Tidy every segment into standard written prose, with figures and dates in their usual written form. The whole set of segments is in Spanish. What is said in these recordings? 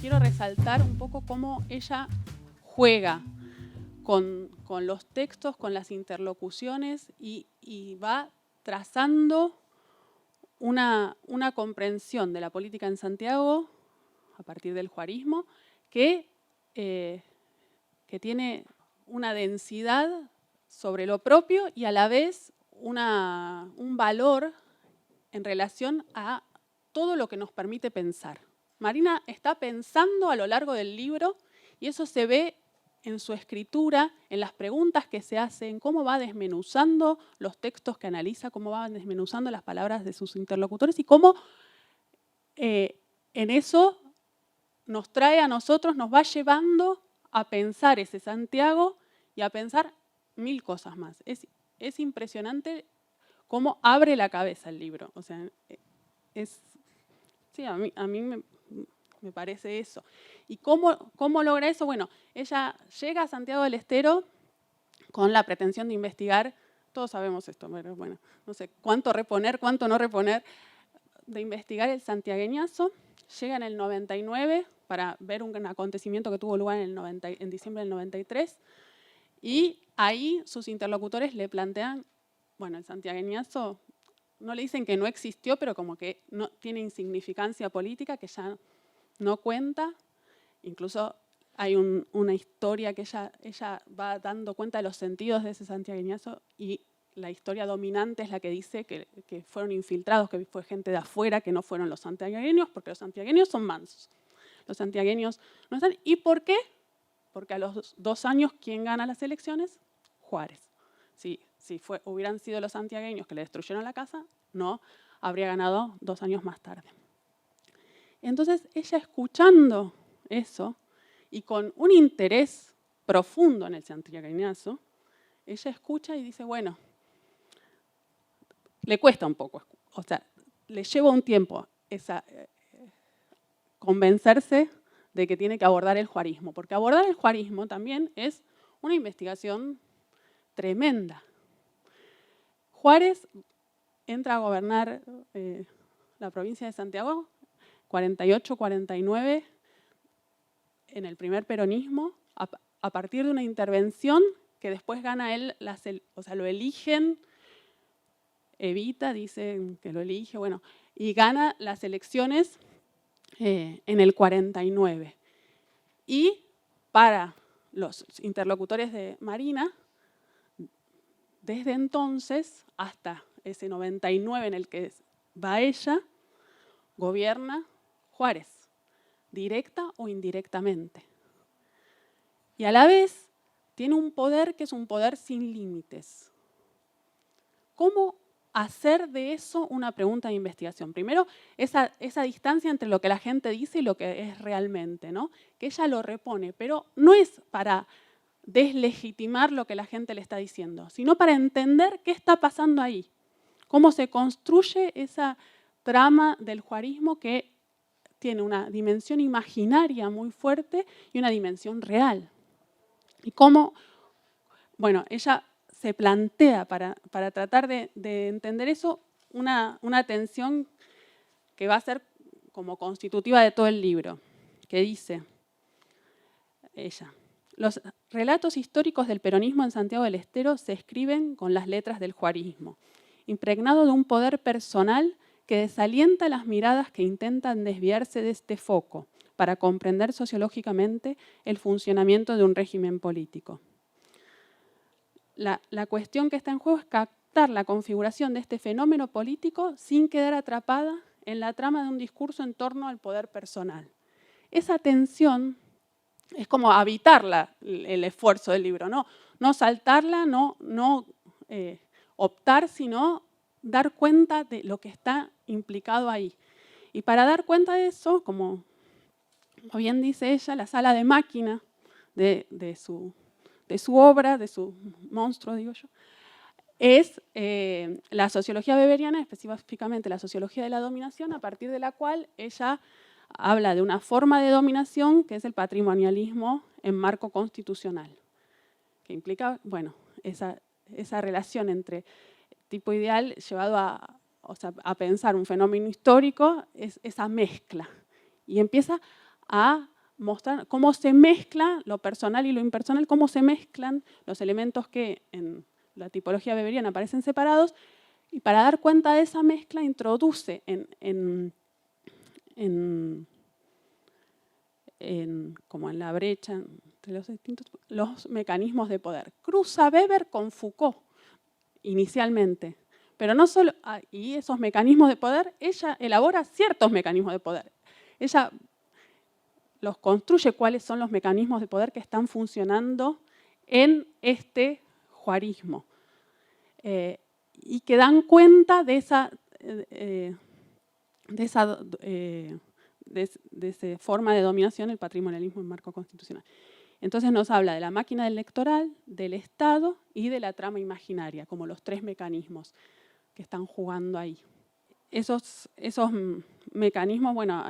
quiero resaltar un poco cómo ella juega con los textos, con las interlocuciones y va trazando una comprensión de la política en Santiago a partir del juarismo que tiene una densidad sobre lo propio y a la vez un valor en relación a todo lo que nos permite pensar. Marina está pensando a lo largo del libro y eso se ve en su escritura, en las preguntas que se hacen, cómo va desmenuzando los textos que analiza, cómo va desmenuzando las palabras de sus interlocutores y cómo en eso nos trae a nosotros, nos va llevando a pensar ese Santiago y a pensar mil cosas más. Es impresionante cómo abre la cabeza el libro. O sea, sí, a mí me parece eso. ¿Y cómo logra eso? Bueno, ella llega a Santiago del Estero con la pretensión de investigar, todos sabemos esto, pero bueno, no sé cuánto reponer, cuánto no reponer, de investigar el santiagueñazo. Llega en el 99 para ver un acontecimiento que tuvo lugar en diciembre del 93 y ahí sus interlocutores le plantean, bueno, el santiagueñazo no le dicen que no existió, pero como que no tiene insignificancia política, que ya no cuenta. Incluso hay una historia que ella va dando cuenta de los sentidos de ese santiagueñazo y la historia dominante es la que dice que fueron infiltrados, que fue gente de afuera, que no fueron los santiagueños, porque los santiagueños son mansos. Los santiagueños no están. ¿Y por qué? Porque a los 2 años, ¿quién gana las elecciones? Juárez. Si hubieran sido los santiagueños que le destruyeron la casa, no habría ganado 2 años más tarde. Entonces, ella escuchando eso y con un interés profundo en el santiagueñazo, ella escucha y dice, bueno, le cuesta un poco, o sea, le lleva un tiempo convencerse de que tiene que abordar el juarismo, porque abordar el juarismo también es una investigación tremenda. Juárez entra a gobernar la provincia de Santiago, 48-49, en el primer peronismo, a partir de una intervención que después gana él, o sea, lo eligen, Evita dice que lo elige, bueno, y gana las elecciones en el 49. Y para los interlocutores de Marina, desde entonces hasta ese 99 en el que va ella, gobierna Juárez, directa o indirectamente. Y a la vez tiene un poder que es un poder sin límites. ¿Cómo hacer de eso una pregunta de investigación? Primero, esa distancia entre lo que la gente dice y lo que es realmente, ¿no? Que ella lo repone, pero no es para deslegitimar lo que la gente le está diciendo, sino para entender qué está pasando ahí, cómo se construye esa trama del juarismo que tiene una dimensión imaginaria muy fuerte y una dimensión real. Y cómo, bueno, ella se plantea para tratar de entender eso una tensión que va a ser como constitutiva de todo el libro, que dice ella: los relatos históricos del peronismo en Santiago del Estero se escriben con las letras del juarismo, impregnado de un poder personal que desalienta las miradas que intentan desviarse de este foco para comprender sociológicamente el funcionamiento de un régimen político. La cuestión que está en juego es captar la configuración de este fenómeno político sin quedar atrapada en la trama de un discurso en torno al poder personal. Esa tensión es como habitar el esfuerzo del libro, no saltarla, no optar, sino dar cuenta de lo que está implicado ahí. Y para dar cuenta de eso, como bien dice ella, la sala de máquina de su obra, de su monstruo, digo yo, es la sociología weberiana, específicamente la sociología de la dominación, a partir de la cual ella habla de una forma de dominación que es el patrimonialismo en marco constitucional, que implica, bueno, esa relación entre tipo ideal llevado a pensar un fenómeno histórico, es esa mezcla. Y empieza a mostrar cómo se mezcla lo personal y lo impersonal, cómo se mezclan los elementos que en la tipología weberiana aparecen separados, y para dar cuenta de esa mezcla introduce como en la brecha entre los distintos los mecanismos de poder. Cruza Weber con Foucault inicialmente, pero no solo, y esos mecanismos de poder, ella elabora ciertos mecanismos de poder. Ella los construye, cuáles son los mecanismos de poder que están funcionando en este juarismo. Y que dan cuenta de esa forma de dominación, el patrimonialismo en marco constitucional. Entonces nos habla de la máquina electoral, del Estado y de la trama imaginaria, como los tres mecanismos que están jugando ahí. Esos mecanismos, bueno,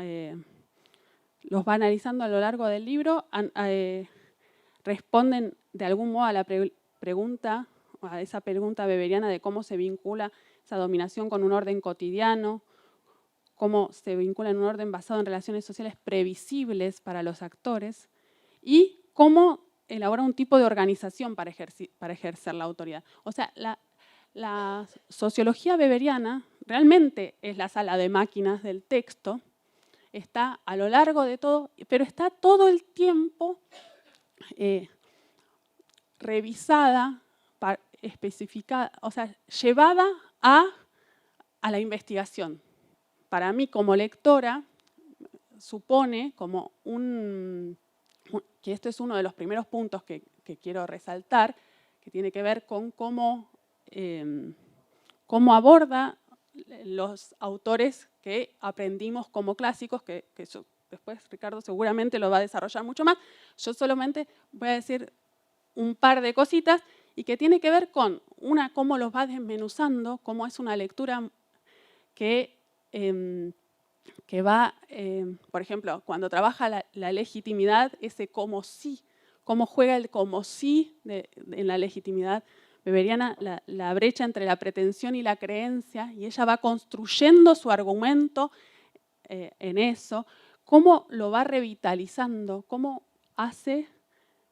los va analizando a lo largo del libro, responden de algún modo a la pregunta, a esa pregunta weberiana de cómo se vincula esa dominación con un orden cotidiano, cómo se vincula en un orden basado en relaciones sociales previsibles para los actores y cómo elabora un tipo de organización para ejercer la autoridad. O sea, la sociología weberiana realmente es la sala de máquinas del texto, está a lo largo de todo, pero está todo el tiempo revisada, especificada, o sea, llevada a la investigación. Para mí, como lectora, supone como que este es uno de los primeros puntos que quiero resaltar, que tiene que ver con cómo aborda los autores que aprendimos como clásicos, que después Ricardo seguramente lo va a desarrollar mucho más. Yo solamente voy a decir un par de cositas y que tiene que ver con, cómo los va desmenuzando, cómo es una lectura que va, por ejemplo, cuando trabaja la legitimidad, ese como sí, cómo juega el como sí en la legitimidad weberiana, la brecha entre la pretensión y la creencia, y ella va construyendo su argumento en eso, cómo lo va revitalizando, cómo hace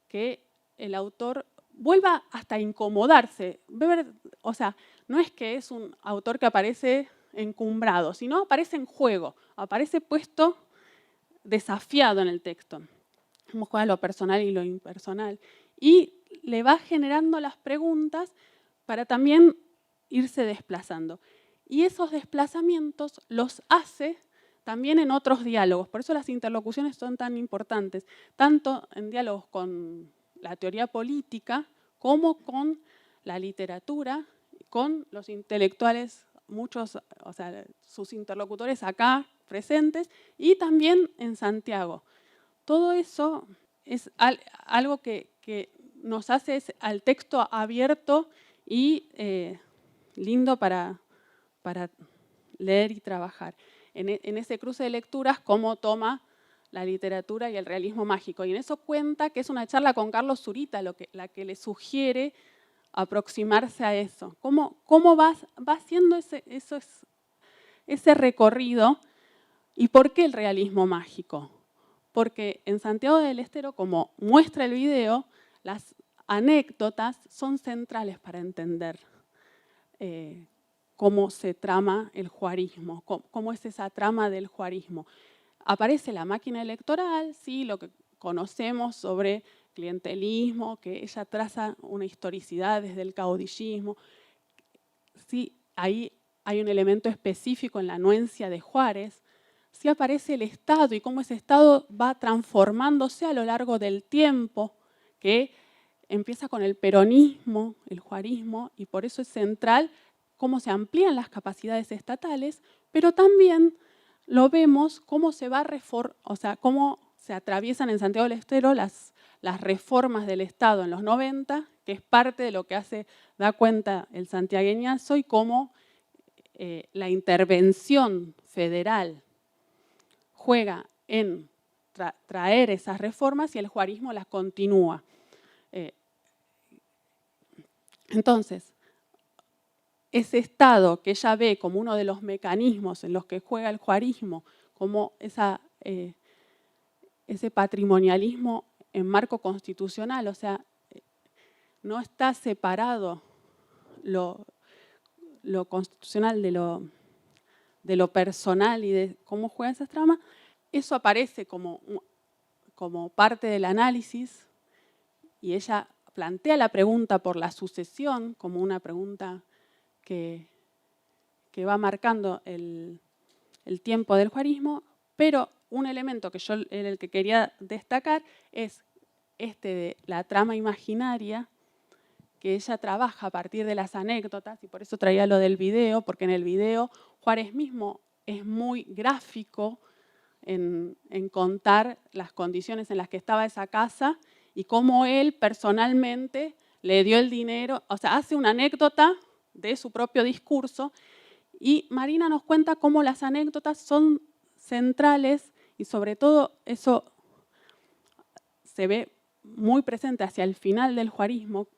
que el autor vuelva hasta a incomodarse. Weber, o sea, no es que es un autor que aparece encumbrado, sino aparece en juego, aparece puesto, desafiado en el texto. Cómo juega lo personal y lo impersonal. Y le va generando las preguntas para también irse desplazando. Y esos desplazamientos los hace también en otros diálogos. Por eso las interlocuciones son tan importantes, tanto en diálogos con la teoría política como con la literatura, con los intelectuales, muchos, o sea, sus interlocutores acá presentes, y también en Santiago. Todo eso es algo que nos hace al texto abierto y lindo para leer y trabajar. En ese cruce de lecturas, cómo toma la literatura y el realismo mágico. Y en eso cuenta que es una charla con Carlos Zurita la que le sugiere aproximarse a eso. ¿Cómo va haciendo ese recorrido? ¿Y por qué el realismo mágico? Porque en Santiago del Estero, como muestra el video, las anécdotas son centrales para entender cómo se trama el juarismo, cómo es esa trama del juarismo. Aparece la máquina electoral, ¿sí? Lo que conocemos sobre clientelismo, que ella traza una historicidad desde el caudillismo. Sí, ahí hay un elemento específico en la anuencia de Juárez. Sí aparece el Estado y cómo ese Estado va transformándose a lo largo del tiempo, que empieza con el peronismo, el juarismo, y por eso es central cómo se amplían las capacidades estatales, pero también lo vemos cómo se va o sea, cómo se atraviesan en Santiago del Estero las reformas del Estado en los 90, que es parte de lo que da cuenta el santiagueñazo, y cómo la intervención federal juega en traer esas reformas y el juarismo las continúa. Entonces, ese Estado que ella ve como uno de los mecanismos en los que juega el juarismo, como ese patrimonialismo en marco constitucional, o sea, no está separado lo constitucional de lo personal y de cómo juegan esas tramas. Eso aparece como parte del análisis y ella plantea la pregunta por la sucesión como una pregunta que va marcando el tiempo del juarismo, pero un elemento que yo era el que quería destacar es de la trama imaginaria que ella trabaja a partir de las anécdotas, y por eso traía lo del video, porque en el video Juárez mismo es muy gráfico en contar las condiciones en las que estaba esa casa y cómo él personalmente le dio el dinero, o sea, hace una anécdota de su propio discurso, y Marina nos cuenta cómo las anécdotas son centrales y sobre todo eso se ve muy presente hacia el final del juarismo,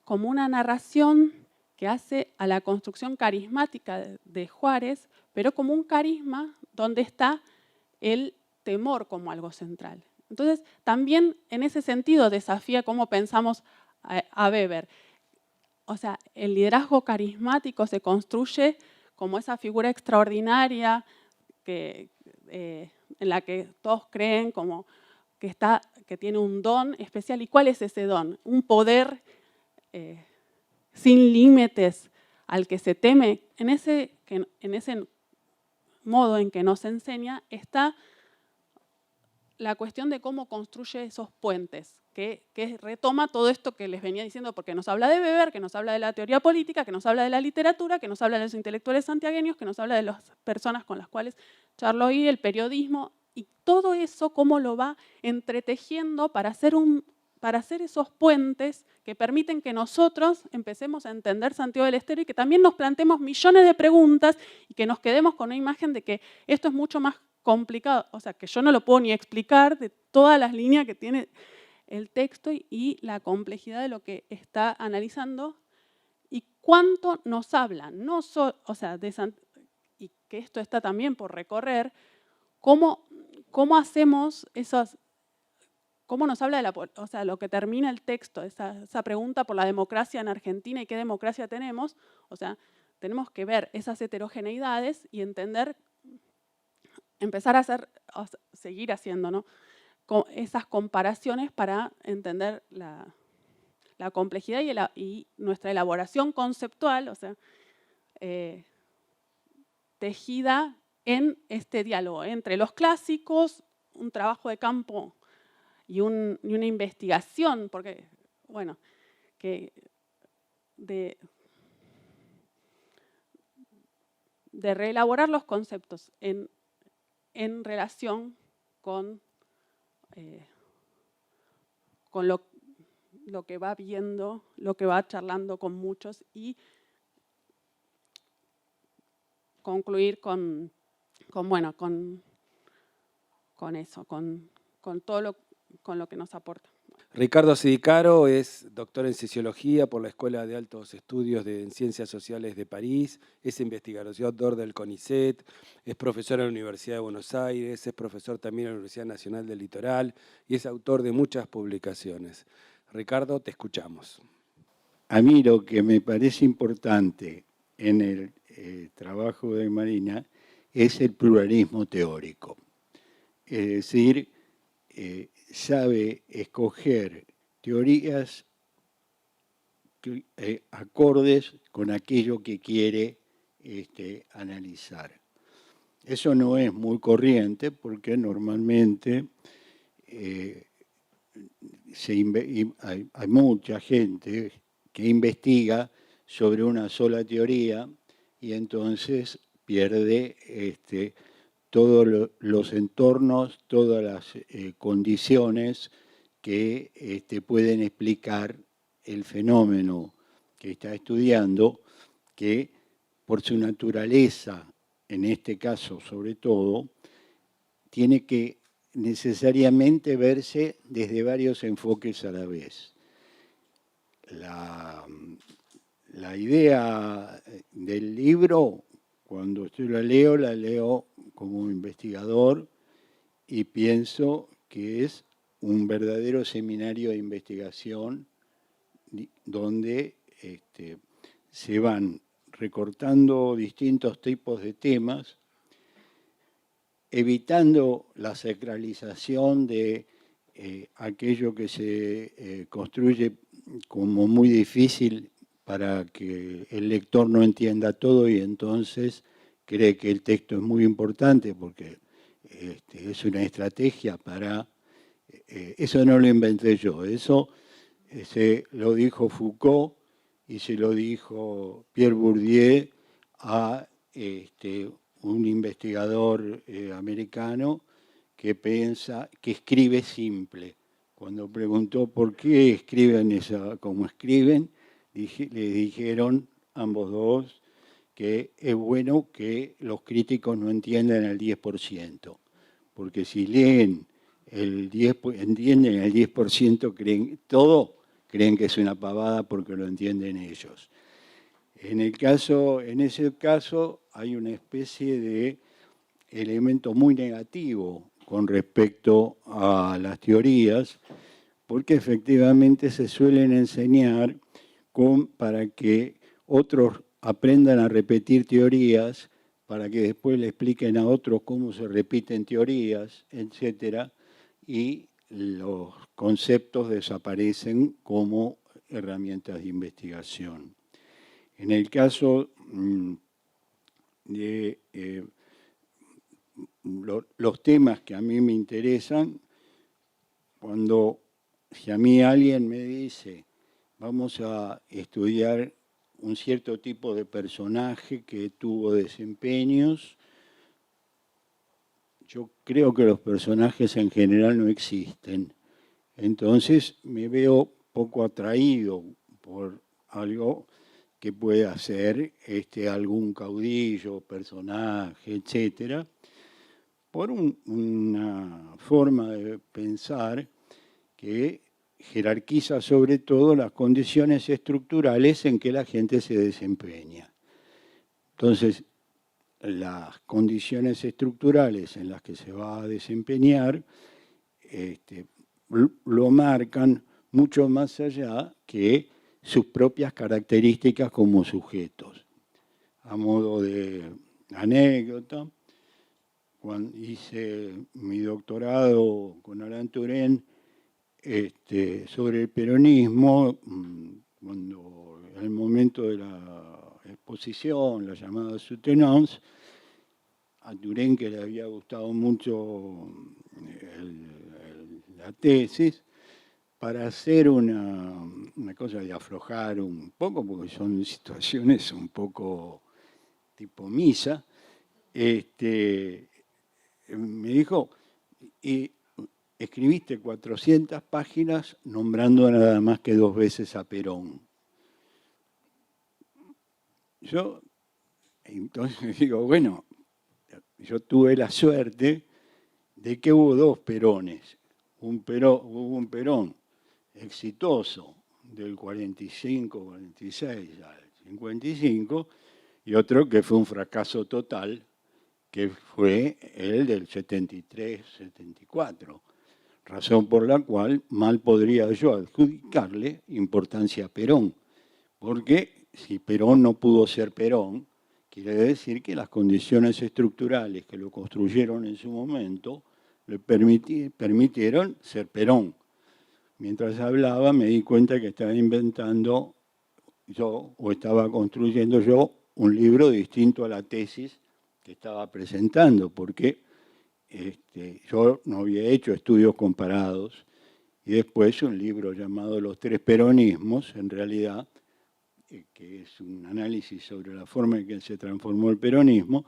como una narración que hace a la construcción carismática de Juárez, pero como un carisma donde está el temor como algo central. Entonces, también en ese sentido desafía cómo pensamos a Weber. O sea, el liderazgo carismático se construye como esa figura extraordinaria en la que todos creen como que tiene un don especial. ¿Y cuál es ese don? Un poder sin límites al que se teme. En ese modo en que nos enseña está la cuestión de cómo construye esos puentes, que retoma todo esto que les venía diciendo, porque nos habla de Weber, que nos habla de la teoría política, que nos habla de la literatura, que nos habla de los intelectuales santiagueños, que nos habla de las personas con las cuales charló hoy, el periodismo, y todo eso cómo lo va entretejiendo para hacer esos puentes que permiten que nosotros empecemos a entender Santiago del Estero y que también nos planteemos millones de preguntas y que nos quedemos con una imagen de que esto es mucho más complicado, o sea, que yo no lo puedo ni explicar de todas las líneas que tiene el texto y la complejidad de lo que está analizando y cuánto nos habla, o sea, y que esto está también por recorrer, cómo hacemos esas, cómo nos habla de o sea, lo que termina el texto, esa pregunta por la democracia en Argentina y qué democracia tenemos, o sea, tenemos que ver esas heterogeneidades y entender, empezar a seguir haciendo, ¿no?, esas comparaciones para entender la complejidad y nuestra elaboración conceptual, o sea, tejida en este diálogo entre los clásicos, un trabajo de campo y una investigación, porque, bueno, de reelaborar los conceptos en relación con lo que va viendo, lo que va charlando con muchos y concluir con eso, con todo con lo que nos aporta. Ricardo Sidicaro es doctor en Sociología por la Escuela de Altos Estudios en Ciencias Sociales de París, es investigador del CONICET, es profesor en la Universidad de Buenos Aires, es profesor también en la Universidad Nacional del Litoral y es autor de muchas publicaciones. Ricardo, te escuchamos. A mí lo que me parece importante en el trabajo de Marina es el pluralismo teórico. Es decir, sabe escoger teorías acordes con aquello que quiere analizar. Eso no es muy corriente porque normalmente hay mucha gente que investiga sobre una sola teoría y entonces pierde todos los entornos, todas las condiciones que pueden explicar el fenómeno que está estudiando, que por su naturaleza, en este caso sobre todo, tiene que necesariamente verse desde varios enfoques a la vez. La idea del libro, cuando yo la leo como investigador y pienso que es un verdadero seminario de investigación donde se van recortando distintos tipos de temas, evitando la sacralización de aquello que se construye como muy difícil para que el lector no entienda todo y entonces cree que el texto es muy importante porque es una estrategia para... eso no lo inventé yo, eso se lo dijo Foucault y se lo dijo Pierre Bourdieu a un investigador americano que piensa, que escribe simple. Cuando preguntó por qué escriben como escriben, le dijeron ambos dos que es bueno que los críticos no entiendan el 10%, porque si leen entienden el 10%, creen que es una pavada porque lo entienden ellos. En ese caso hay una especie de elemento muy negativo con respecto a las teorías, porque efectivamente se suelen enseñar para que otros aprendan a repetir teorías, para que después le expliquen a otros cómo se repiten teorías, etc. Y los conceptos desaparecen como herramientas de investigación. En el caso de los temas que a mí me interesan, si a mí alguien me dice, vamos a estudiar un cierto tipo de personaje que tuvo desempeños, yo creo que los personajes en general no existen. Entonces me veo poco atraído por algo que pueda ser algún caudillo, personaje, etcétera, por una forma de pensar que jerarquiza sobre todo las condiciones estructurales en que la gente se desempeña. Entonces, las condiciones estructurales en las que se va a desempeñar lo marcan mucho más allá que sus propias características como sujetos. A modo de anécdota, cuando hice mi doctorado con Alain Touraine sobre el peronismo, cuando en el momento de la exposición, la llamada soutenance, a Touraine, que le había gustado mucho la tesis, para hacer una cosa de aflojar un poco, porque son situaciones un poco tipo misa, me dijo, y escribiste 400 páginas nombrando nada más que 2 veces a Perón. Yo entonces digo, bueno, yo tuve la suerte de que hubo 2 Perones. Hubo un Perón exitoso del 45, 46 al 55 y otro que fue un fracaso total, que fue el del 73, 74. Razón por la cual mal podría yo adjudicarle importancia a Perón, porque si Perón no pudo ser Perón, quiere decir que las condiciones estructurales que lo construyeron en su momento le permitieron ser Perón. Mientras hablaba me di cuenta que estaba inventando yo, o estaba construyendo yo, un libro distinto a la tesis que estaba presentando, porque yo no había hecho estudios comparados, y después un libro llamado Los 3 peronismos, en realidad, que es un análisis sobre la forma en que se transformó el peronismo,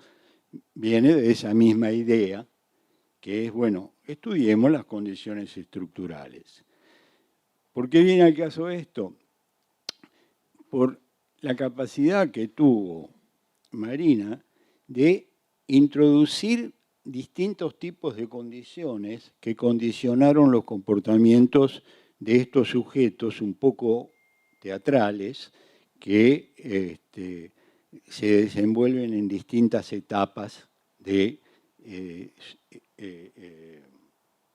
viene de esa misma idea, que es, bueno, estudiemos las condiciones estructurales. ¿Por qué viene al caso esto? Por la capacidad que tuvo Marina de introducir distintos tipos de condiciones que condicionaron los comportamientos de estos sujetos un poco teatrales que se desenvuelven en distintas etapas de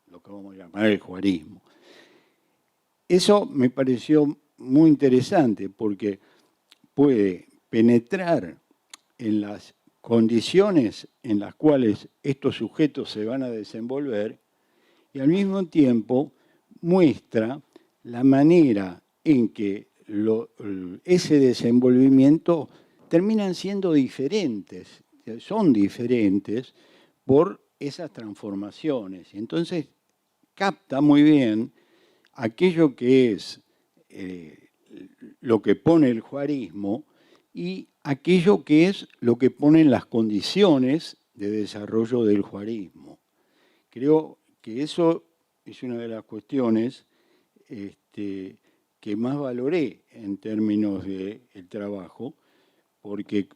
lo que vamos a llamar el juarismo. Eso me pareció muy interesante porque puede penetrar en las condiciones en las cuales estos sujetos se van a desenvolver y al mismo tiempo muestra la manera en que ese desenvolvimiento terminan siendo diferentes, son diferentes por esas transformaciones. Entonces capta muy bien aquello que es lo que pone el juarismo y aquello que es lo que ponen las condiciones de desarrollo del juarismo. Creo que eso es una de las cuestiones que más valoré en términos del trabajo, porque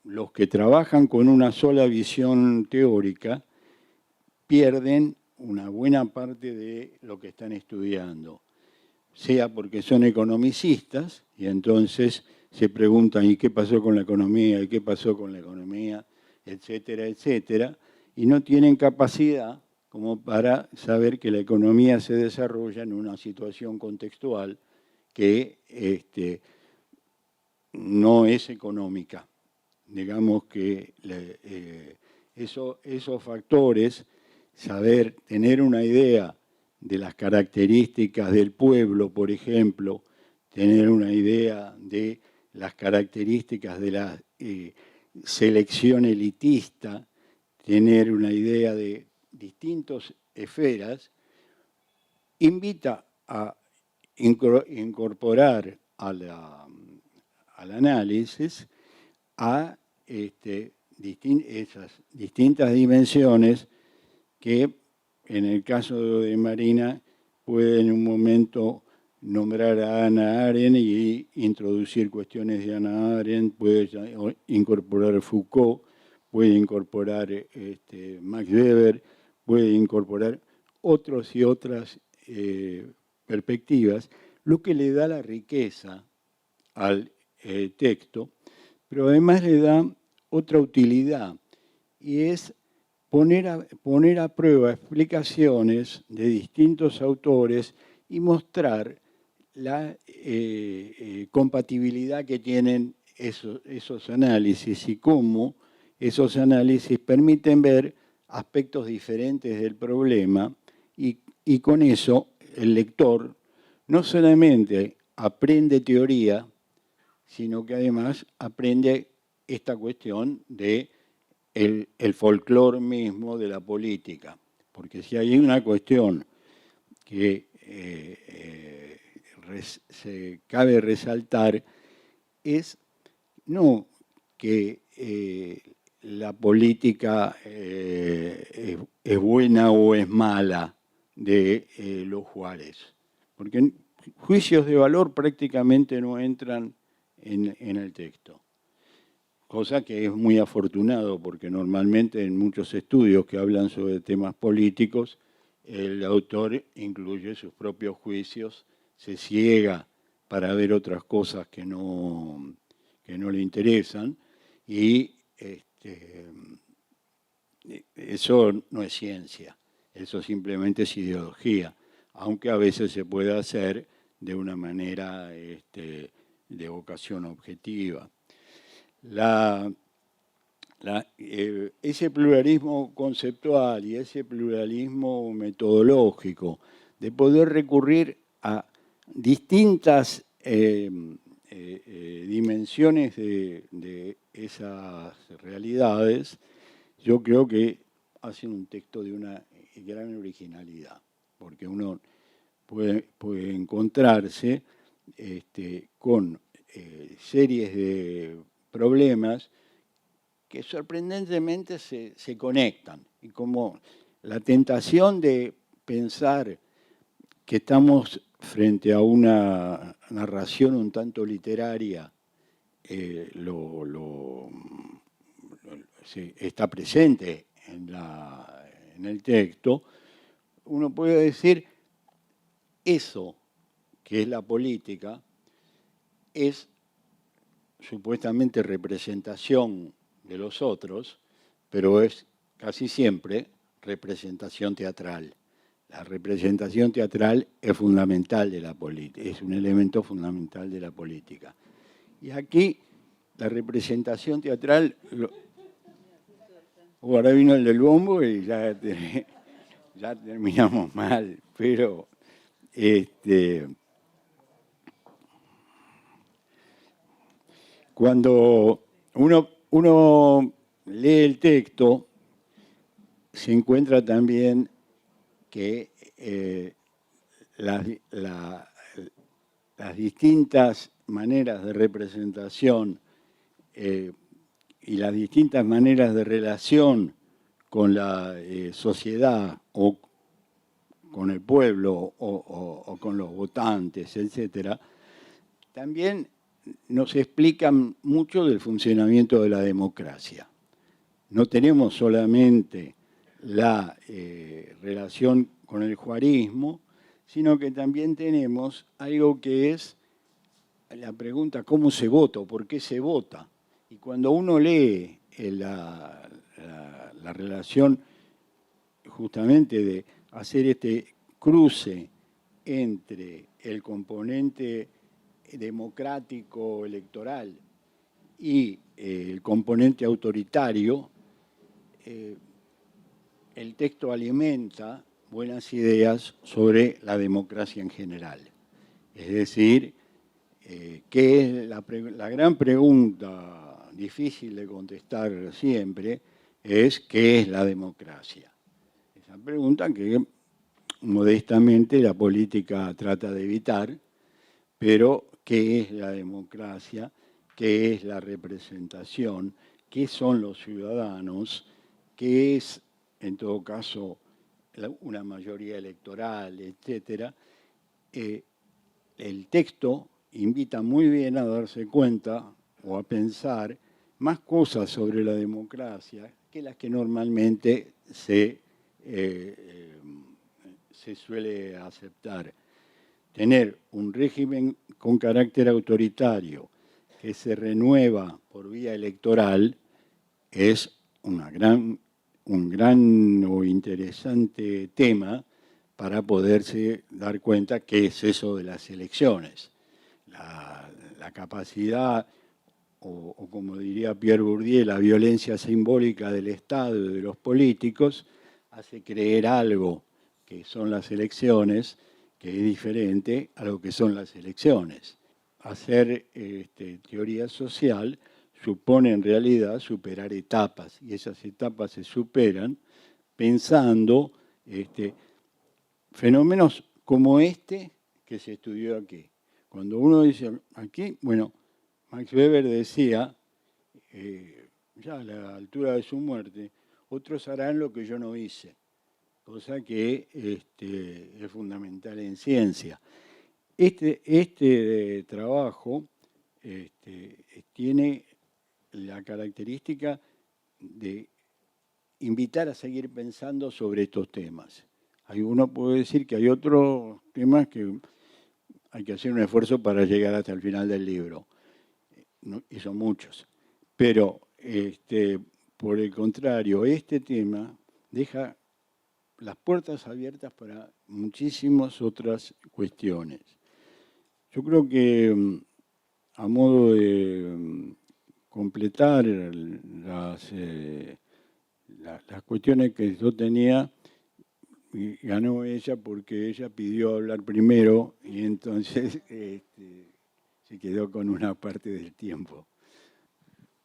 los que trabajan con una sola visión teórica pierden una buena parte de lo que están estudiando, sea porque son economicistas y entonces se preguntan ¿y qué pasó con la economía? ¿Y qué pasó con la economía? Etcétera, etcétera, y no tienen capacidad como para saber que la economía se desarrolla en una situación contextual que no es económica. Digamos que esos factores, saber, tener una idea de las características del pueblo, por ejemplo, tener una idea de las características de la selección elitista, tener una idea de distintas esferas, invita a incorporar al análisis a esas distintas dimensiones que en el caso de Marina puede en un momento nombrar a Hannah Arendt y introducir cuestiones de Hannah Arendt, puede incorporar Foucault, puede incorporar Max Weber, puede incorporar otros y otras perspectivas, lo que le da la riqueza al texto, pero además le da otra utilidad, y es poner a prueba explicaciones de distintos autores y mostrar la compatibilidad que tienen esos análisis y cómo esos análisis permiten ver aspectos diferentes del problema y con eso el lector no solamente aprende teoría, sino que además aprende esta cuestión de el folclore mismo de la política. Porque si hay una cuestión que cabe resaltar, es no que la política es buena o es mala de los Juárez, porque juicios de valor prácticamente no entran en el texto. Cosa que es muy afortunado, porque normalmente en muchos estudios que hablan sobre temas políticos, el autor incluye sus propios juicios, se ciega para ver otras cosas que no le interesan, y eso no es ciencia, eso simplemente es ideología, aunque a veces se puede hacer de una manera de vocación objetiva. Ese pluralismo conceptual y ese pluralismo metodológico de poder recurrir a distintas dimensiones de esas realidades, yo creo que hacen un texto de una gran originalidad, porque uno puede encontrarse con series de problemas que sorprendentemente se conectan, y como la tentación de pensar que estamos frente a una narración un tanto literaria está presente en el texto, uno puede decir eso que es la política es supuestamente representación de los otros, pero es casi siempre representación teatral. La representación teatral es fundamental de la política, es un elemento fundamental de la política. Y aquí la representación teatral, ahora vino el del bombo y ya terminamos mal, pero cuando uno lee el texto, se encuentra también que las distintas maneras de representación y las distintas maneras de relación con la sociedad o con el pueblo o con los votantes, etcétera, también nos explican mucho del funcionamiento de la democracia. No tenemos solamente la relación con el juarismo, sino que también tenemos algo que es la pregunta ¿cómo se vota o por qué se vota? Y cuando uno lee la relación justamente de hacer este cruce entre el componente democrático electoral y el componente autoritario, el texto alimenta buenas ideas sobre la democracia en general. Es decir, que la gran pregunta difícil de contestar siempre es ¿qué es la democracia? Esa pregunta que modestamente la política trata de evitar, pero ¿qué es la democracia? ¿Qué es la representación? ¿Qué son los ciudadanos? ¿Qué es, en todo caso, una mayoría electoral, etcétera? El texto invita muy bien a darse cuenta o a pensar más cosas sobre la democracia que las que normalmente se suele aceptar. Tener un régimen con carácter autoritario que se renueva por vía electoral es un gran o interesante tema para poderse dar cuenta qué es eso de las elecciones. La capacidad, o como diría Pierre Bourdieu, la violencia simbólica del Estado y de los políticos hace creer algo que son las elecciones, que es diferente a lo que son las elecciones. Hacer teoría social supone en realidad superar etapas, y esas etapas se superan pensando fenómenos como este que se estudió aquí. Cuando uno dice aquí, bueno, Max Weber decía, ya a la altura de su muerte, otros harán lo que yo no hice, cosa que es fundamental en ciencia. Este trabajo tiene la característica de invitar a seguir pensando sobre estos temas. Uno puede decir que hay otros temas que hay que hacer un esfuerzo para llegar hasta el final del libro, y son muchos. Pero, por el contrario, este tema deja las puertas abiertas para muchísimas otras cuestiones. Yo creo que, a modo de completar las cuestiones que yo tenía, ganó ella porque ella pidió hablar primero y entonces se quedó con una parte del tiempo.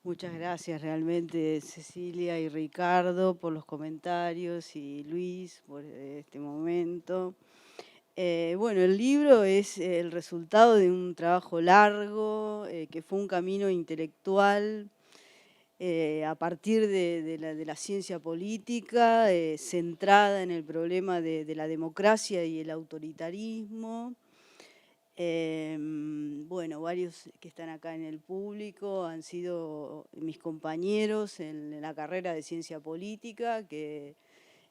Muchas gracias realmente Cecilia y Ricardo por los comentarios y Luis por este momento. Bueno, el libro es el resultado de un trabajo largo, que fue un camino intelectual a partir de la ciencia política, centrada en el problema de la democracia y el autoritarismo. Bueno, varios que están acá en el público han sido mis compañeros en la carrera de ciencia política, que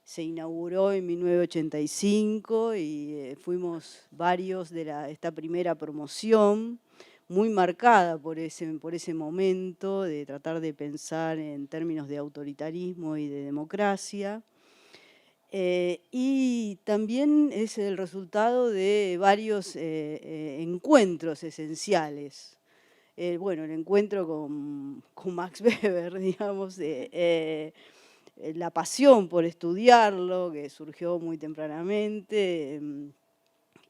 se inauguró en 1985 y fuimos varios de esta primera promoción. muy marcada por ese momento de tratar de pensar en términos de autoritarismo y de democracia. Y también es el resultado de varios encuentros esenciales. Bueno, el encuentro con Max Weber, digamos, la pasión por estudiarlo, que surgió muy tempranamente,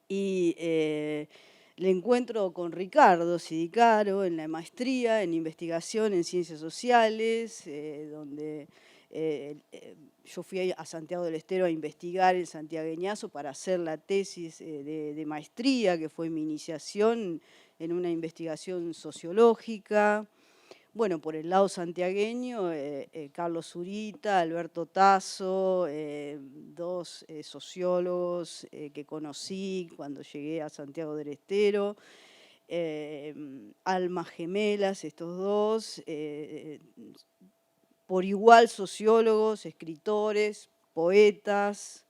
y el encuentro con Ricardo Sidicaro en la maestría en investigación en ciencias sociales, donde yo fui a Santiago del Estero a investigar el santiagueñazo para hacer la tesis de maestría, que fue mi iniciación en una investigación sociológica. Bueno, por el lado santiagueño, Carlos Zurita, Alberto Tasso, dos sociólogos que conocí cuando llegué a Santiago del Estero, almas gemelas, estos dos, por igual sociólogos, escritores, poetas.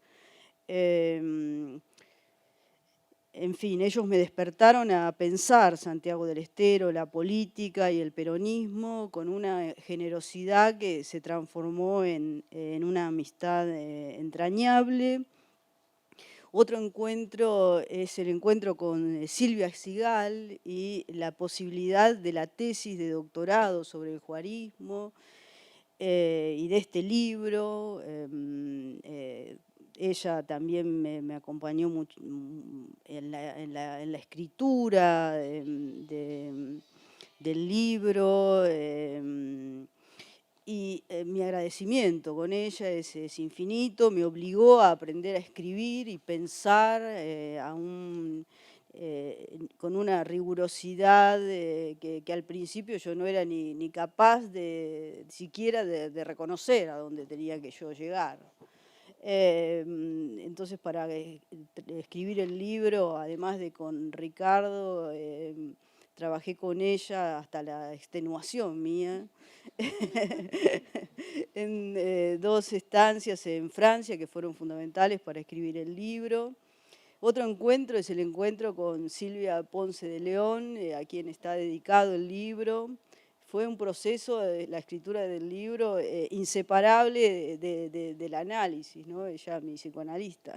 En fin, ellos me despertaron a pensar Santiago del Estero, la política y el peronismo con una generosidad que se transformó en una amistad entrañable. Otro encuentro es el encuentro con Silvia Sigal y la posibilidad de la tesis de doctorado sobre el juarismo y de este libro. Ella también me acompañó mucho en la escritura del libro, y mi agradecimiento con ella es infinito. Me obligó a aprender a escribir y pensar con una rigurosidad que al principio yo no era ni capaz siquiera de reconocer a dónde tenía que yo llegar. Entonces, para escribir el libro, además de con Ricardo, trabajé con ella hasta la extenuación mía, en 2 estancias en Francia que fueron fundamentales para escribir el libro. Otro encuentro es el encuentro con Silvia Ponce de León, a quien está dedicado el libro. Fue un proceso de la escritura del libro inseparable del análisis, ¿no? Ella, mi psicoanalista,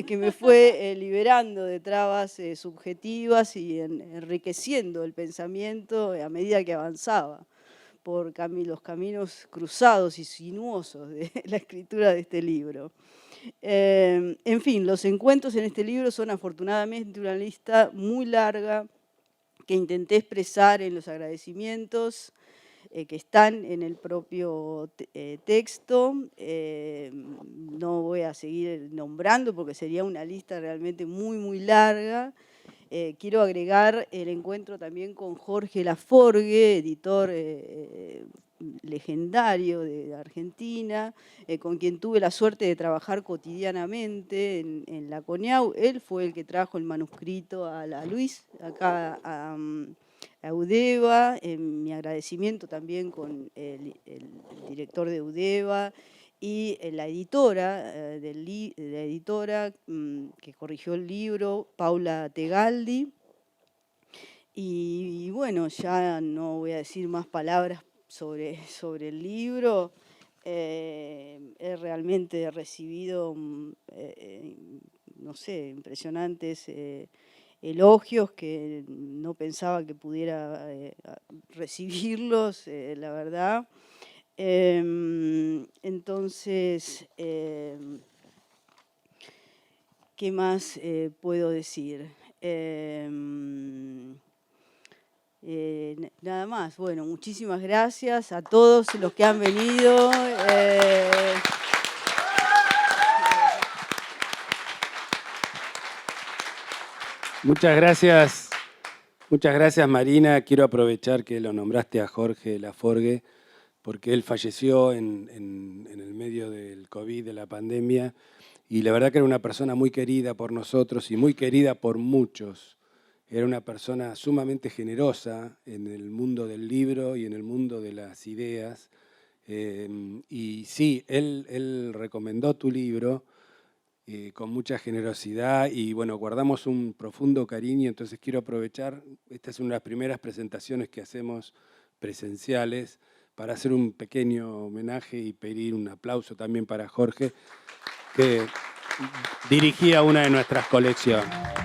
que me fue liberando de trabas subjetivas y enriqueciendo el pensamiento a medida que avanzaba por los caminos cruzados y sinuosos de la escritura de este libro. En fin, los encuentros en este libro son afortunadamente una lista muy larga que intenté expresar en los agradecimientos que están en el propio texto. No voy a seguir nombrando porque sería una lista realmente muy larga. Quiero agregar el encuentro también con Jorge Laforgue, editor legendario de Argentina, con quien tuve la suerte de trabajar cotidianamente en la CONIAU. Él fue el que trajo el manuscrito a Luis, acá a UDEVA. Mi agradecimiento también con el director de UDEVA y la editora, que corrigió el libro, Paula Tegaldi. Y bueno, ya no voy a decir más palabras sobre el libro. He realmente recibido, no sé, impresionantes elogios que no pensaba que pudiera recibirlos, la verdad. Entonces, ¿qué más puedo decir? Nada más. Bueno, muchísimas gracias a todos los que han venido. Muchas gracias Marina. Quiero aprovechar que lo nombraste a Jorge Laforgue, porque él falleció en el medio del COVID, de la pandemia, y la verdad que era una persona muy querida por nosotros y muy querida por muchos. Era una persona sumamente generosa en el mundo del libro y en el mundo de las ideas. Y sí, él recomendó tu libro con mucha generosidad y bueno, guardamos un profundo cariño, entonces quiero aprovechar, esta es una de las primeras presentaciones que hacemos presenciales, para hacer un pequeño homenaje y pedir un aplauso también para Jorge, que dirigía una de nuestras colecciones.